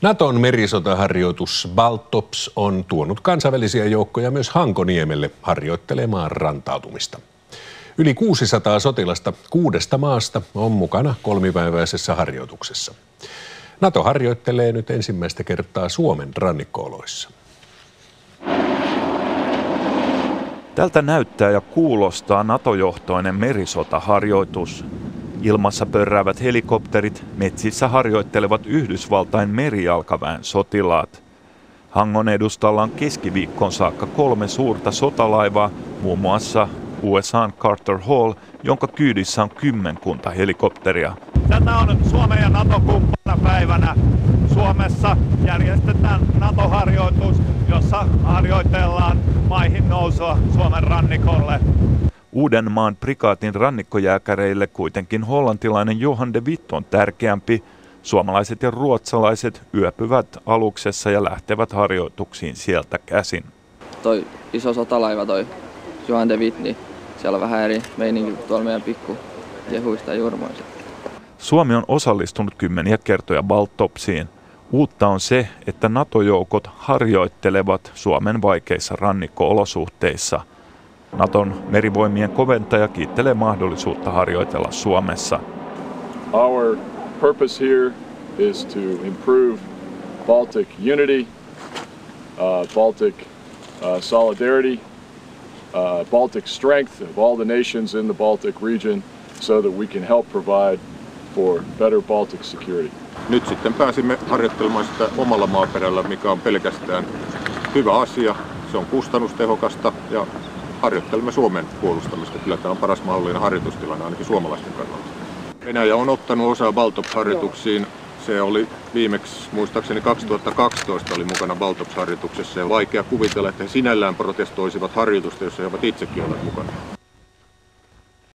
Naton merisotaharjoitus Baltops on tuonut kansainvälisiä joukkoja myös Hankoniemelle harjoittelemaan rantautumista. Yli 600 sotilasta 6 maasta on mukana kolmipäiväisessä harjoituksessa. Nato harjoittelee nyt ensimmäistä kertaa Suomen rannikko-oloissa. Tältä näyttää ja kuulostaa NATO-johtoinen merisotaharjoitus. Ilmassa pörräävät helikopterit, metsissä harjoittelevat Yhdysvaltain merijalkaväen sotilaat. Hangon edustalla on keskiviikkoon saakka 3 suurta sotalaivaa, muun muassa USA:n Carter Hall, jonka kyydissä on kymmenkunta helikopteria. Tätä on Suomen ja NATO-kumppanapäivänä. Suomessa järjestetään NATO-harjoitus, jossa harjoitellaan maihin nousua Suomen rannikolle. Uudenmaan prikaatin rannikkojääkäreille kuitenkin hollantilainen Johan de Witt on tärkeämpi. Suomalaiset ja ruotsalaiset yöpyvät aluksessa ja lähtevät harjoituksiin sieltä käsin. Toi iso sotalaiva, toi Johan de Witt, niin siellä on vähän eri meininki kuin tuolla meidän pikku jehuista jurmoissa. Suomi on osallistunut kymmeniä kertoja Baltopsiin. Uutta on se, että NATO-joukot harjoittelevat Suomen vaikeissa rannikko-olosuhteissa. Naton merivoimien koventaja kiittelee mahdollisuutta harjoitella Suomessa. Our purpose here is to improve Baltic unity, Baltic solidarity, Baltic strength of all the nations in the Baltic region so that we can help provide for better Baltic security. Nyt sitten pääsimme harjoittelemaan sitä omalla maaperällä, mikä on pelkästään hyvä asia. Se on kustannustehokasta ja harjoittelemme Suomen puolustamista. Kyllä tämä on paras mahdollinen harjoitustilanne ainakin suomalaisten kannalta. Venäjä on ottanut osaa Baltops-harjoituksiin. Se oli viimeksi, muistaakseni 2012 oli mukana Baltops-harjoituksessa ja vaikea kuvitella, että he sinällään protestoisivat harjoitusta, jossa he ovat itsekin olleet mukana.